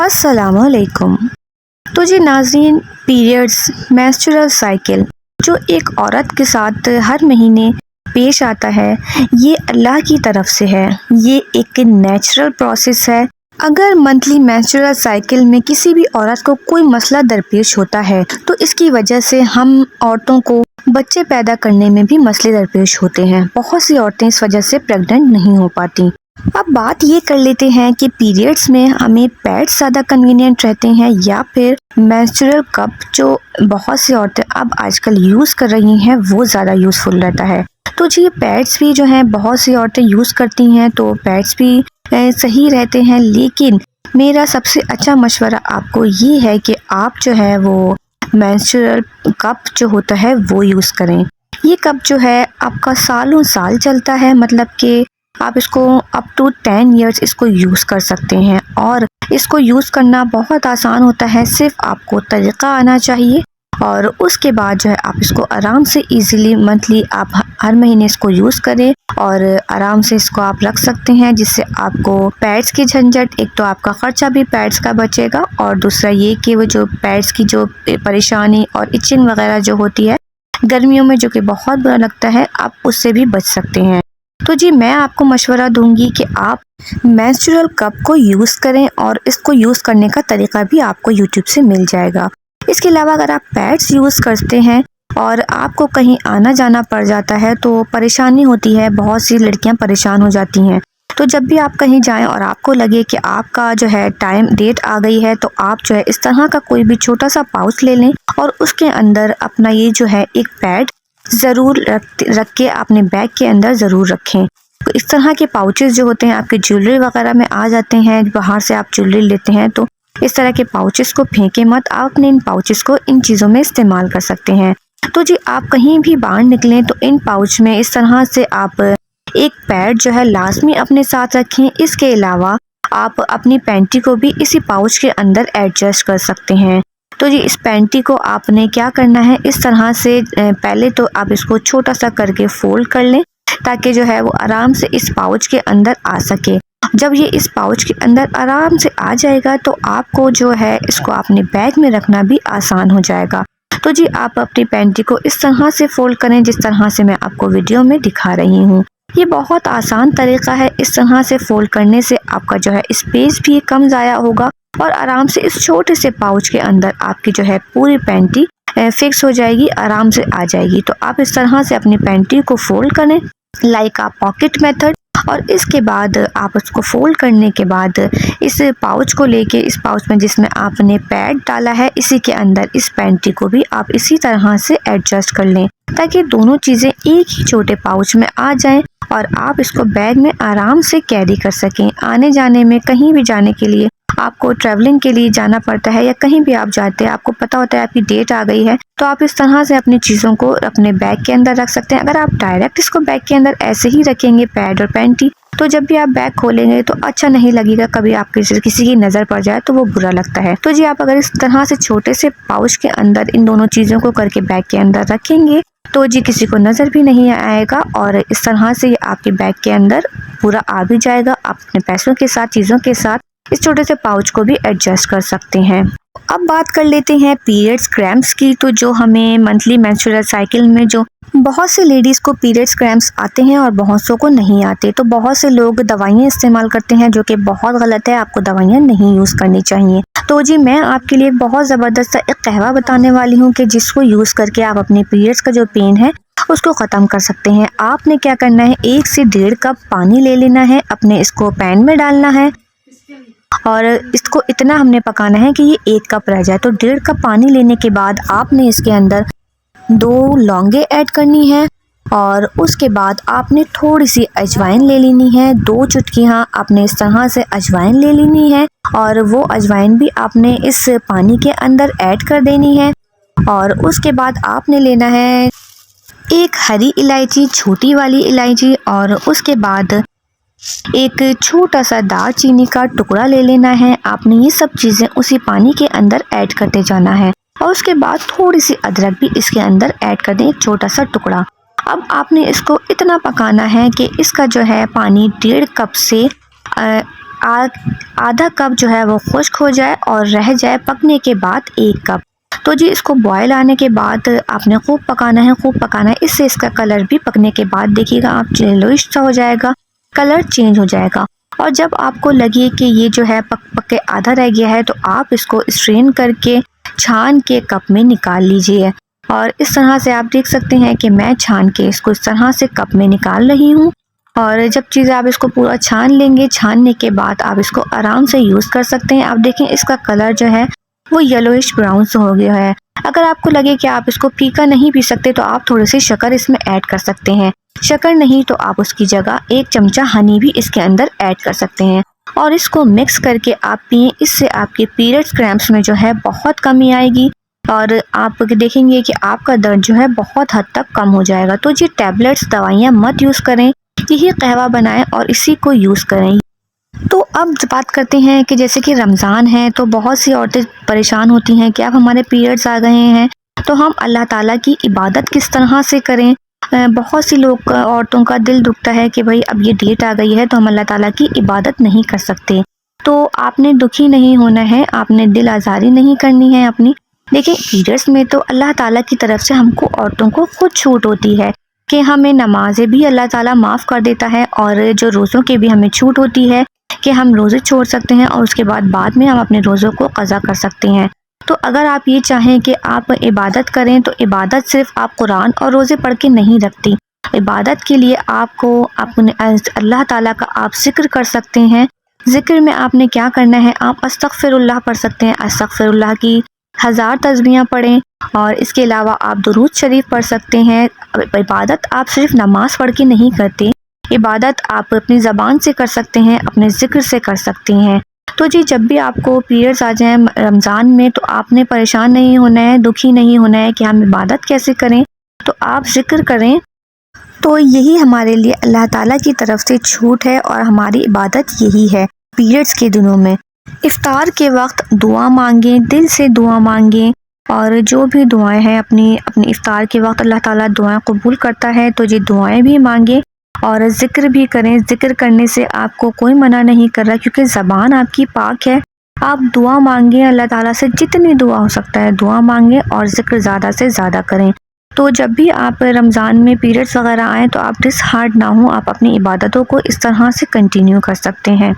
अस्सलामुअलैकुम। तो जी नाज़रीन, पीरियड्स मेंस्ट्रुअल साइकिल जो एक औरत के साथ हर महीने पेश आता है, ये अल्लाह की तरफ से है। ये एक नेचुरल प्रोसेस है। अगर मंथली मेंस्ट्रुअल साइकिल में किसी भी औरत को कोई मसला दरपेश होता है तो इसकी वजह से हम औरतों को बच्चे पैदा करने में भी मसले दरपेश होते हैं। बहुत सी औरतें इस वजह से प्रेग्नेंट नहीं हो पाती। अब बात ये कर लेते हैं कि पीरियड्स में हमें पैड्स ज़्यादा कन्वीनियंट रहते हैं या फिर मेंस्ट्रुअल कप जो बहुत सी औरतें अब आजकल यूज़ कर रही हैं वो ज़्यादा यूज़फुल रहता है। तो जी पैड्स भी जो हैं बहुत सी औरतें यूज़ करती हैं, तो पैड्स भी सही रहते हैं, लेकिन मेरा सबसे अच्छा मशवरा आपको ये है कि आप जो है वो मेंस्ट्रुअल कप जो होता है वो यूज़ करें। ये कप जो है आपका सालों साल चलता है, मतलब कि आप इसको अप टू 10 इयर्स इसको यूज़ कर सकते हैं और इसको यूज़ करना बहुत आसान होता है। सिर्फ आपको तरीक़ा आना चाहिए और उसके बाद जो है आप इसको आराम से इजीली मंथली आप हर महीने इसको यूज़ करें और आराम से इसको आप रख सकते हैं, जिससे आपको पैड्स की झंझट, एक तो आपका ख़र्चा भी पैड्स का बचेगा और दूसरा ये कि वो जो पैड्स की जो परेशानी और इचिंग वगैरह जो होती है गर्मियों में, जो कि बहुत बुरा लगता है, आप उससे भी बच सकते हैं। तो जी मैं आपको मशवरा दूंगी कि आप मेंस्ट्रुअल कप को यूज़ करें और इसको यूज़ करने का तरीका भी आपको यूट्यूब से मिल जाएगा। इसके अलावा अगर आप पैड्स यूज़ करते हैं और आपको कहीं आना जाना पड़ जाता है तो परेशानी होती है, बहुत सी लड़कियां परेशान हो जाती हैं। तो जब भी आप कहीं जाएं और आपको लगे कि आपका जो है टाइम डेट आ गई है, तो आप जो है इस तरह का कोई भी छोटा सा पाउच ले लें और उसके अंदर अपना ये जो है एक पैड ज़रूर रख के अपने बैग के अंदर ज़रूर रखें। तो इस तरह के पाउचेस जो होते हैं आपके ज्वेलरी वगैरह में आ जाते हैं, बाहर से आप ज्वेलरी लेते हैं, तो इस तरह के पाउचेस को फेंके मत, आप अपने इन पाउचेस को इन चीज़ों में इस्तेमाल कर सकते हैं। तो जी आप कहीं भी बाहर निकलें तो इन पाउच में इस तरह से आप एक पैड जो है लाजमी अपने साथ रखें। इसके अलावा आप अपनी पैंटी को भी इसी पाउच के अंदर एडजस्ट कर सकते हैं। तो जी इस पैंटी को आपने क्या करना है, इस तरह से पहले तो आप इसको छोटा सा करके फोल्ड कर लें ताकि जो है वो आराम से इस पाउच के अंदर आ सके। जब ये इस पाउच के अंदर आराम से आ जाएगा तो आपको जो है इसको अपने बैग में रखना भी आसान हो जाएगा। तो जी आप अपनी पैंटी को इस तरह से फोल्ड करें जिस तरह से मैं आपको वीडियो में दिखा रही हूँ। ये बहुत आसान तरीका है। इस तरह से फोल्ड करने से आपका जो है स्पेस भी कम ज़ाया होगा और आराम से इस छोटे से पाउच के अंदर आपकी जो है पूरी पैंटी फिक्स हो जाएगी, आराम से आ जाएगी। तो आप इस तरह से अपनी पैंटी को फोल्ड करें लाइक आ पॉकेट मेथड, और इसके बाद आप उसको फोल्ड करने के बाद इस पाउच को लेके, इस पाउच में जिसमें आपने पैड डाला है, इसी के अंदर इस पैंटी को भी आप इसी तरह से एडजस्ट कर लें ताकि दोनों चीज़ें एक ही छोटे पाउच में आ जाएं और आप इसको बैग में आराम से कैरी कर सकें। आने जाने में, कहीं भी जाने के लिए, आपको ट्रैवलिंग के लिए जाना पड़ता है या कहीं भी आप जाते हैं, आपको पता होता है आपकी डेट आ गई है, तो आप इस तरह से अपनी चीज़ों को अपने बैग के अंदर रख सकते हैं। अगर आप डायरेक्ट इसको बैग के अंदर ऐसे ही रखेंगे पैड और पैंटी, तो जब भी आप बैग खोलेंगे तो अच्छा नहीं लगेगा, कभी आपके किसी की नज़र पड़ जाए तो वो बुरा लगता है। तो जी आप अगर इस तरह से छोटे से पाउच के अंदर इन दोनों चीज़ों को करके बैग के अंदर रखेंगे तो जी किसी को नज़र भी नहीं आएगा और इस तरह से ये आपके बैग के अंदर पूरा आ भी जाएगा। आप अपने पैसों के साथ, चीज़ों के साथ इस छोटे से पाउच को भी एडजस्ट कर सकते हैं। अब बात कर लेते हैं पीरियड्स क्रैम्प्स की। तो जो हमें मंथली मेंस्ट्रुअल साइकिल में जो बहुत से लेडीज़ को पीरियड्स क्रैम्प्स आते हैं और बहुत सौ को नहीं आते, तो बहुत से लोग दवाइयाँ इस्तेमाल करते हैं जो कि बहुत गलत है। आपको दवाइयाँ नहीं यूज़ करनी चाहिए। तो जी मैं आपके लिए बहुत ज़बरदस्त एक कहवा बताने वाली हूँ कि जिसको यूज़ करके आप अपने पीरियड्स का जो पेन है उसको ख़त्म कर सकते हैं। आपने क्या करना है, 1 से 1.5 कप पानी ले लेना है, अपने इसको पैन में डालना है और इसको इतना हमने पकाना है कि ये 1 कप रह जाए। तो 1.5 कप पानी लेने के बाद आपने इसके अंदर 2 लौंगे ऐड करनी है और उसके बाद आपने थोड़ी सी अजवाइन ले लेनी है, 2 चुटकियाँ आपने इस तरह से अजवाइन ले लेनी है और वो अजवाइन भी आपने इस पानी के अंदर ऐड कर देनी है। और उसके बाद आपने लेना है 1 हरी इलायची, छोटी वाली इलायची, और उसके बाद एक छोटा सा दालचीनी का टुकड़ा ले लेना है। आपने ये सब चीज़ें उसी पानी के अंदर ऐड करते जाना है और उसके बाद थोड़ी सी अदरक भी इसके अंदर ऐड कर दें, एक छोटा सा टुकड़ा। अब आपने इसको इतना पकाना है कि इसका जो है पानी 1.5 कप से आधा कप जो है वो खुश्क हो जाए और रह जाए पकने के बाद 1 कप। तो जी इसको बॉयल आने के बाद आपने खूब पकाना है, खूब पकाना है। इससे इसका कलर भी पकने के बाद देखिएगा आप येलोइश सा हो जाएगा, कलर चेंज हो जाएगा। और जब आपको लगे कि ये जो है पक पक के आधा रह गया है तो आप इसको स्ट्रेन करके छान के कप में निकाल लीजिए। और इस तरह से आप देख सकते हैं कि मैं छान के इसको इस तरह से कप में निकाल रही हूँ। और जब चीज़ें आप इसको पूरा छान लेंगे, छानने के बाद आप इसको आराम से यूज़ कर सकते हैं। आप देखें इसका कलर जो है वो येलोइश ब्राउन सा हो गया है। अगर आपको लगे कि आप इसको फीका नहीं पी सकते तो आप थोड़ी सी शक्कर इसमें ऐड कर सकते हैं। शक्कर नहीं तो आप उसकी जगह 1 चमचा हनी भी इसके अंदर ऐड कर सकते हैं और इसको मिक्स करके आप पिए। इससे आपके पीरियड्स क्रैम्प्स में जो है बहुत कमी आएगी और आप देखेंगे कि आपका दर्द जो है बहुत हद तक कम हो जाएगा। तो जी टैबलेट्स दवाइयाँ मत यूज़ करें, यही कहवा बनाएं और इसी को यूज़ करें। तो अब बात करते हैं कि जैसे कि रमज़ान है तो बहुत सी औरतें परेशान होती हैं कि अब हमारे पीरियड्स आ गए हैं तो हम अल्लाह ताला की इबादत किस तरह से करें। बहुत सी लोग औरतों का दिल दुखता है कि भाई अब ये डेट आ गई है तो हम अल्लाह ताला की इबादत नहीं कर सकते। तो आपने दुखी नहीं होना है, आपने दिल आज़ारी नहीं करनी है अपनी। देखिए पीरियड्स में तो अल्लाह ताला की तरफ से हमको औरतों को खुद छूट होती है कि हमें नमाजें भी अल्लाह ताला माफ़ कर देता है और जो रोज़ों की भी हमें छूट होती है कि हम रोज़े छोड़ सकते हैं और उसके बाद में हम अपने रोज़ों को क़ज़ा कर सकते हैं। तो अगर आप ये चाहें कि आप इबादत करें तो इबादत सिर्फ़ आप कुरान और रोज़े पढ़ के नहीं रखती। इबादत के लिए आपको अपने अल्लाह ताला का आप ज़िक्र कर सकते हैं। ज़िक्र में आपने क्या करना है, आप अस्तग़फ़िरुल्लाह पढ़ सकते हैं। अस्तग़फ़िरुल्लाह की 1000 तस्बीहां पढ़ें और इसके अलावा आप दुरूद शरीफ पढ़ सकते हैं। इबादत आप सिर्फ नमाज पढ़ के नहीं करते, इबादत आप अपनी ज़बान से कर सकते हैं, अपने ज़िक्र से कर सकते हैं। तो जी जब भी आपको पीरियड्स आ जाएं रमज़ान में तो आपने परेशान नहीं होना है, दुखी नहीं होना है कि हम इबादत कैसे करें, तो आप ज़िक्र करें। तो यही हमारे लिए अल्लाह ताला की तरफ से छूट है और हमारी इबादत यही है पीरियड्स के दिनों में। इफ्तार के वक्त दुआ मांगें, दिल से दुआ मांगें और जो भी दुआएं हैं अपनी इफ्तार के वक्त अल्लाह ताला दुआएं कबूल करता है। तो ये दुआएं भी मांगें और ज़िक्र भी करें। ज़िक्र करने से आपको कोई मना नहीं कर रहा क्योंकि ज़बान आपकी पाक है। आप दुआ मांगें अल्लाह ताला से, जितनी दुआ हो सकता है दुआ मांगें और ज़िक्र ज़्यादा से ज़्यादा करें। तो जब भी आप रमज़ान में पीरियड्स वगैरह आएँ तो आप डिसहार्ट ना हो, आप अपनी इबादतों को इस तरह से कंटिन्यू कर सकते हैं।